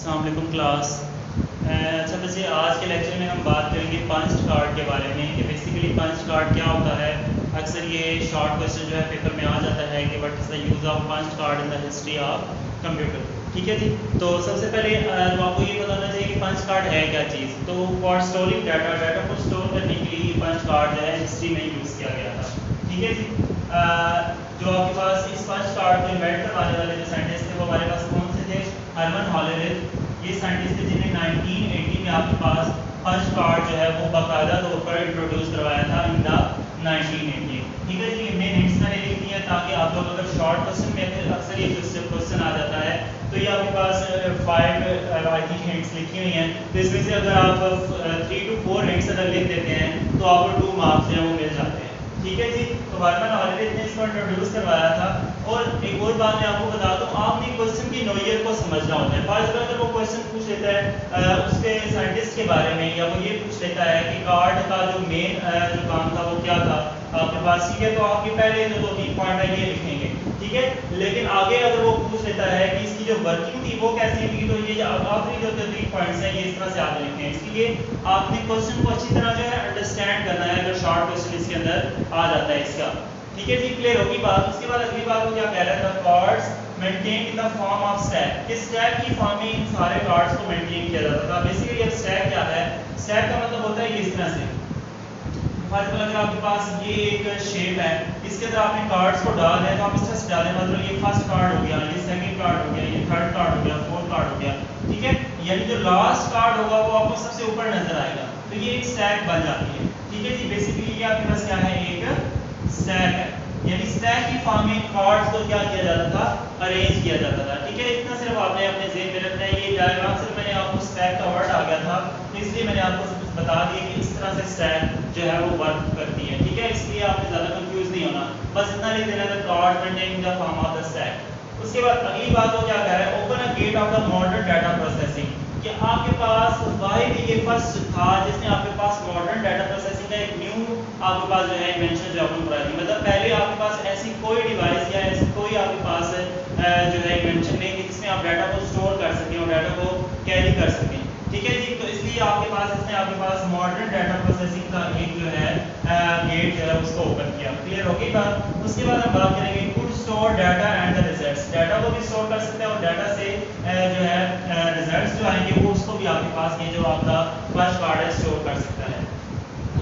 अस्सलाम वालेकुम क्लास। अच्छा बच्चे, आज के लेक्चर में हम बात करेंगे पंच कार्ड के बारे में कि बेसिकली पंच कार्ड क्या होता है। अक्सर ये शॉर्ट क्वेश्चन जो है पेपर में आ जाता है कि what is the use of punch card in the history of computer. ठीक है जी। तो सबसे पहले तो आपको ये बताना चाहिए कि पंच कार्ड है क्या चीज़। तो फॉर स्टोरिंग डाटा को स्टोर करने के लिए पंच कार्ड जो है हिस्ट्री में यूज़ किया गया था। ठीक है जी। जो आपके पास इस पंच कार्ड को इन्वेंट करवाने वाले जो साइंटिस्ट थे वो हमारे पास कौन से थे? हरमन हॉलरेज। ये साइंटिस्ट थे जिन्हें 1980 में आपके पास पंच कार्ड जो है वो बाकायदा तौर पर इंट्रोड्यूस करवाया था इन द 1980। ठीक है जी। मेन हिंट्स मैंने लिख दी है ताकि आप लोग अगर शॉर्ट क्वेश्चन में अक्सर ये क्वेश्चन आ जाता है तो ये आपके पास 5 आई थिंक हिंट्स लिखी हुई हैं। तो इसमें से अगर आप 3 to 4 हिंट्स अगर लिख देते हैं तो आपको 2 मार्क्स जो है वो मिल जाते हैं। ठीक है जी। तो हरमन हॉलरेज ने इसको इंट्रोड्यूस करवाया था। और एक और बात मैं आपको बता दूं, आपने क्वेश्चन की नोयत को समझना होता है। फॉर अगर वो क्वेश्चन पूछ लेता है उसके साइंटिस्ट के बारे में, या वो ये पूछ लेता है कि कार्ड का जो मेन जो काम था वो क्या था आपके पास, ठीक है, तो आपके पहले जो 2-3 पॉइंट है ये लिखेंगे। ठीक है। लेकिन आगे अगर वो पूछ लेता है कि इसकी जो वर्किंग थी वो कैसी थी, तो ये आखिरी जो 3 पॉइंट्स हैं ये इस तरह से आगे लिखते हैं। इसलिए आपने क्वेश्चन को अच्छी तरह जो है अंडरस्टैंड करना है अगर शॉर्ट क्वेश्चन इसके अंदर आ जाता है इसका। ठीक है जी। क्लियर होगी बात। उसके बाद अगली बात को क्या कह रहा था? Cards maintain in the form of stack. कि स्टैक की फॉर्म में इन सारे कार्ड्स को मेंटेन किया जाता था। बेसिकली अब स्टैक क्या है? स्टैक का मतलब होता है इस तरह से। फॉर एग्जांपल अगर आपके पास ये एक शेप है, इसके अंदर आपने कार्ड्स को डाल है तो आप इस तरह से डालें, मतलब ये फर्स्ट कार्ड हो गया, ये सेकंड कार्ड हो गया, ये थर्ड कार्ड हो गया, फोर्थ कार्ड हो गया। ठीक है। यानी जो लास्ट कार्ड होगा वो आपको सबसे ऊपर नजर आएगा, तो ये एक स्टैक बन जाती है। ठीक है जी। बेसिकली ये आपके पास क्या है? एक स्टैक है। यानी स्टैक की फॉर्म में कार्ड्स को क्या किया जाता था? अरेंज किया जाता था। ठीक है। इतना सिर्फ आपने अपने ज़हन में रखना है। ये डायग्राम से मैंने आपको स्टैक का वर्ड आ गया था तो इसलिए मैंने आपको सब कुछ बता दिया कि इस तरह से स्टैक जो है वो वर्क करती है। ठीक है। इसलिए आपने ज़्यादा कंफ्यूज नहीं होना, बस इतना लिख देना था card containing the form of the stack. उसके बाद अगली बात वो क्या कह रहा है? Open a gate of the modern data processing. कि आपके पास वाहिद ये फर्स्ट था जिसने आपके पास मॉडर्न डाटा प्रोसेसिंग का एक न्यू आपके पास जो है इन्वेंशन जो आपको कराई थी। मतलब पहले आपके पास ऐसी कोई डिवाइस या ऐसी कोई आपके पास जो है इन्वेंशन नहीं थी जिसमें आप डाटा को स्टोर कर सकें और डाटा को कैरी कर सकें। ठीक है जी। तो इसलिए आपके पास इसने आपके पास मॉडर्न डाटा प्रोसेसिंग का एक जो है गेट जो है उसको ओपन किया। क्लियर होगी बात। उसके बाद हम बात करेंगे could store data and the results. Data को भी स्टोर कर सकते हैं और डाटा से जो है रिजल्ट्स जो आएंगे वो उसको भी आपके पास ये जो आपका फर्स्ट कार्ड है स्टोर कर सकता है।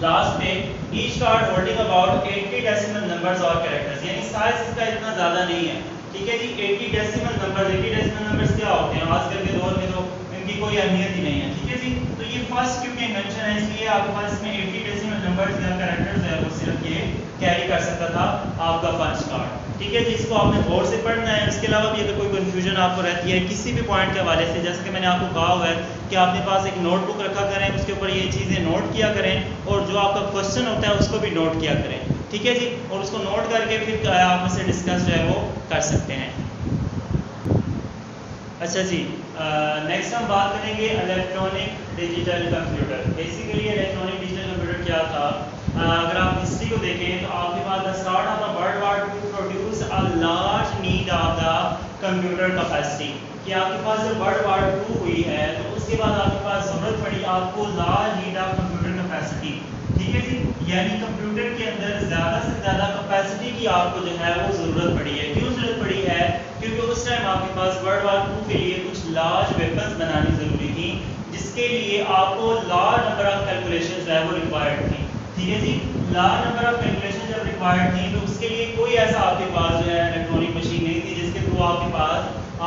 लास्ट में each card holding about 80 decimal numbers और कैरेक्टर्स। यानी साइज इसका इतना ज़्यादा नहीं है। ठीक है जी। 80 डेसिमल नंबर्स क्या होते हैं? आजकल के दौर में तो इनकी कोई अहमियत ही नहीं है। ठीक है जी। तो ये फर्स्ट क्योंकि इन्वेंशन है इसलिए आपके पास इसमें 80 डेसिमल नंबर्स या कैरेक्टर्स है वो सिर्फ ये कैरी कर सकता था आपका पंच कार्ड। ठीक है जी। इसको आपने गौर से पढ़ना है। इसके अलावा भी अगर कोई कन्फ्यूजन आपको रहती है किसी भी पॉइंट के हवाले से, जैसे कि मैंने आपको कहा हुआ है कि आपके पास एक नोटबुक रखा करें, उसके ऊपर ये चीज़ें नोट किया करें और जो आपका क्वेश्चन होता है उसको भी नोट किया करें। ठीक है जी। और उसको नोट करके फिर आप उससे डिस्कस जो है वो कर सकते हैं। अच्छा जी। नेक्स्ट हम बात करेंगे electronic digital computer. Basically electronic digital computer क्या था? अगर आप हिस्ट्री को देखें तो आपके पास the start of the world war two produce a large need of the computer capacity. कि आपके पास जब वर्ल्ड वार 2 हुई है तो उसके बाद आपके पास ज़रूरत पड़ी आपको large need of computer capacity. ठीक है जी। यानी कंप्यूटर के अंदर ज़्यादा से ज़्यादा कैपेसिटी की आपको जो है वो ज़रूरत पड़ी है। क्यों ज़रूरत पड़ी है? क्योंकि उस टाइम आपके पास वर्ल्ड वार 2 के लिए कुछ लार्ज वेपन्स बनानी ज़रूरी थी जिसके लिए आपको लार्ज नंबर ऑफ कैलकुलेशंस जो है वो रिक्वायर्ड थी। ठीक है जी। लार्ज नंबर ऑफ कैलकुलेशन जब रिक्वायर्ड थी तो उसके लिए कोई ऐसा आपके पास जो है इलेक्ट्रॉनिक मशीन नहीं थी जिसके थ्रू आपके पास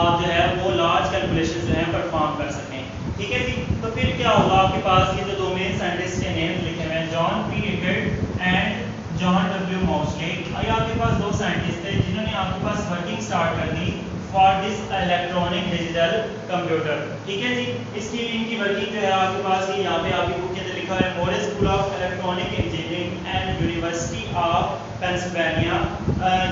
आप जो है वो लार्ज कैलकुलेशन जो है परफॉर्म कर सकें। ठीक है जी। तो फिर क्या होगा? आपके पास ये जो 2 मेन साइंटिस्ट के नेम लिखे हुए हैं, John P Hickett and John W Moxley. ये आपके पास 2 साइंटिस्ट थे जिन्होंने आपके पास वर्किंग स्टार्ट कर दी for this electronic digital computer. ठीक है जी। इसकी इनकी वर्किंग जो है आपके पास ये यहाँ पे आपकी बुक के अंदर लिखा है, Morris school of electronic engineering and university of Pennsylvania.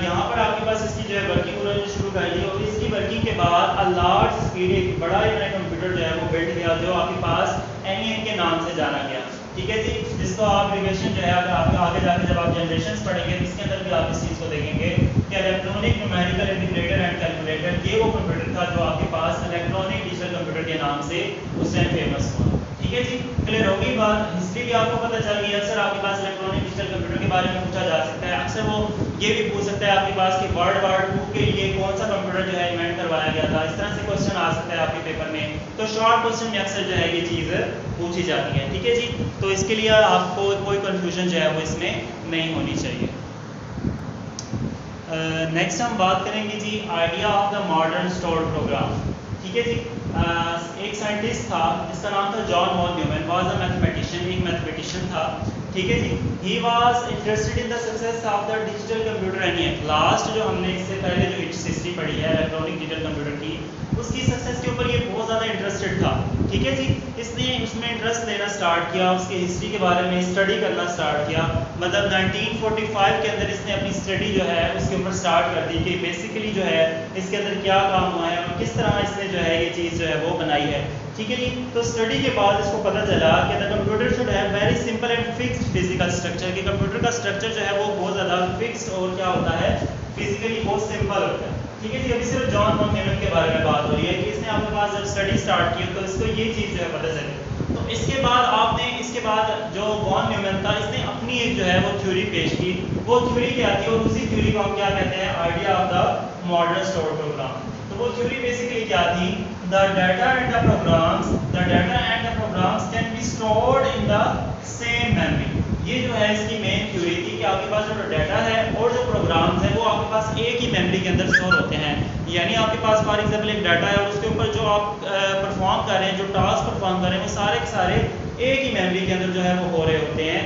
यहाँ पर आपके पास इसकी जो है वर्किंग उन्होंने शुरू कर दी और इसकी वर्किंग के बाद अ लार्ज स्पीड एक बड़ा कंप्यूटर जो है वो बिल्ड किया जो आपके पास एनईएन के नाम से जाना गया। ठीक है जी, जिसको आप रिविजन जो है अगर आप आगे जाके जब आप जनरेशन पढ़ेंगे तो इसके अंदर भी आप इस चीज़ को देखेंगे कि electronic numerical integrator and calculator ये वो कंप्यूटर था जो आपके पास इलेक्ट्रॉनिक डिजिटल कंप्यूटर के नाम से उस टाइम फेमस हुआ। ठीक है जी, क्लियर होगी बात। हिस्ट्री भी आपको पता चल गई। अक्सर आपके पास इलेक्ट्रॉनिक डिजिटल कंप्यूटर के बारे में पूछा जा सकता है। अक्सर वो ये भी पूछ सकता है आपके पास कि वर्ल्ड वार 2 के लिए कौन सा कंप्यूटर जो है इन्वेंट करवाया गया था। इस तरह से क्वेश्चन आ सकता है आपके पेपर में। तो शॉर्ट क्वेश्चन में अक्सर जो है ये चीज़ पूछी जाती है। ठीक है जी, तो इसके लिए आपको कोई कन्फ्यूजन जो है वो इसमें नहीं होनी चाहिए। नेक्स्ट हम बात करेंगे जी idea of the modern stored program. ठीक है जी, एक साइंटिस्ट था जिसका नाम था John von Neumann, was a mathematician, एक मैथमेटिशियन था। ठीक है जी, he was interested in the success of the digital computer ENIAC. Last जो हमने इससे पहले जो हिस्ट्री पढ़ी है इलेक्ट्रॉनिक डिजिटल कंप्यूटर की, उसकी सक्सेस के ऊपर ये बहुत ज़्यादा इंटरेस्टेड था। ठीक है जी, इसने उसमें इंटरेस्ट लेना स्टार्ट किया, उसकी हिस्ट्री के बारे में स्टडी करना स्टार्ट किया। मतलब 1945 के अंदर इसने अपनी स्टडी जो है उसके ऊपर स्टार्ट कर दी कि बेसिकली जो है इसके अंदर क्या काम हुआ है और किस तरह इसने जो है ये चीज़ जो है वो बनाई है। ठीक है जी, तो स्टडी के बाद इसको पता चला कि the computer should have very simple and fixed physical structure, कि कंप्यूटर का स्ट्रक्चर जो है वो बहुत ज़्यादा फिक्स्ड और क्या होता है फिजिकली बहुत सिंपल होता है। ठीक है जी, अभी सिर्फ जॉन वॉन न्यूमैन के बारे में बात हो रही है कि इसने आपके पास जब स्टडी स्टार्ट की तो इसको ये चीज़ जो है पता चली। तो इसके बाद जो वॉन न्यूमैन था इसने अपनी एक जो है वो थ्योरी पेश की। वो थ्योरी क्या थी और उसी थ्योरी को हम क्या कहते हैं, idea of the modern stored program. तो वो थ्योरी बेसिकली क्या थी, the data and the programs can be stored in the same memory. ये जो है इसकी मेन थ्योरी थी कि आपके पास जो डाटा है और जो प्रोग्राम्स हैं वो आपके पास एक ही मेमोरी के अंदर स्टोर होते हैं। यानी आपके पास फॉर एग्जांपल एक डाटा है और उसके ऊपर जो आप परफॉर्म कर रहे हैं, जो टास्क परफॉर्म कर रहे हैं, वो सारे के सारे एक ही मेमोरी के अंदर जो है वो हो रहे होते हैं।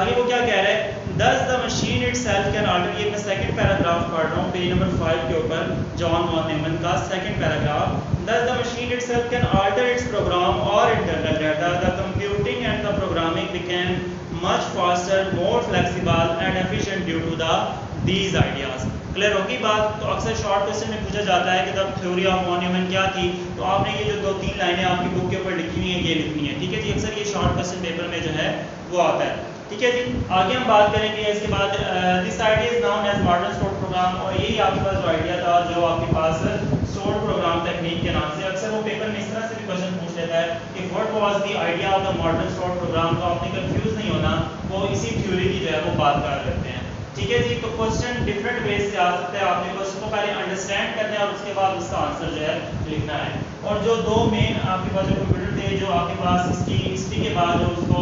आगे वो क्या कह रहा है, Thus the machine itself can alter। ये मैं सेकंड पैराग्राफ पढ़ रहा हूँ पेज नंबर 5 के ऊपर, जॉन वॉन न्यूमैन का second paragraph. Thus the machine itself can alter its program or internal data. The computing and the programming became much faster, more flexible and efficient due to these ideas। Clear होगी बात। तो अक्सर short question में पूछा जाता है कि the theory of von Neumann क्या थी, तो आपने ये जो 2-3 लाइनें आपकी बुक के ऊपर लिखी हुई हैं ये लिखनी है। ठीक है जी, अक्सर ये शॉर्ट क्वेश्चन पेपर में जो है वो आता है। ठीक है जी, आगे हम बात करेंगे इसके बाद this idea is known as modern stored program. और यही आपके पास जो आइडिया था जो आपके पास स्टोर्ड प्रोग्राम टेक्निक के नाम से, अक्सर वो पेपर में इस तरह से भी क्वेश्चन पूछ लेता है कि what was the idea of the modern stored program. तो आपने कंफ्यूज नहीं होना, वो इसी थ्योरी की जो है वो बात कर लेते हैं। ठीक है जी, तो क्वेश्चन डिफरेंट वेज से आ सकता है। आपने क्वेश्चन को पहले अंडरस्टैंड करना है और उसके बाद उसका आंसर जो है लिखना है। और जो दो मेन आपके पास जो कंप्यूटर थे जो आपके पास इसकी हिस्ट्री के बाद जो उसको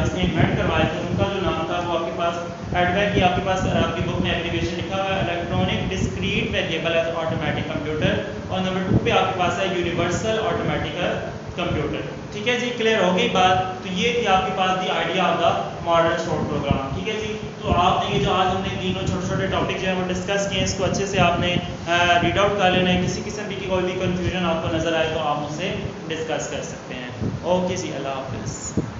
इसने इन्वेंट करवाए थे, उनका जो नाम था वो आपके पास एडवेक की आपके पास आपकी बुक में एप्लीकेशन लिखा हुआ है, electronic discrete variable as automatic computer. और नंबर 2 पे आपके पास है यूनिवर्सल ऑटोमेटिक कंप्यूटर। ठीक है जी, क्लियर हो गई बात। तो ये थी आपके पास the idea of the modern stored program. ठीक है जी, तो आपने ये जो आज हमने तीनों छोटे छोटे टॉपिक जो है वो डिस्कस किए, इसको अच्छे से आपने रीड आउट कर लेना है। किसी किस्म की कोई भी कंफ्यूजन आपको नज़र आए तो आप मुझसे डिस्कस कर सकते हैं। ओके जी, अल्लाह हाफिज़।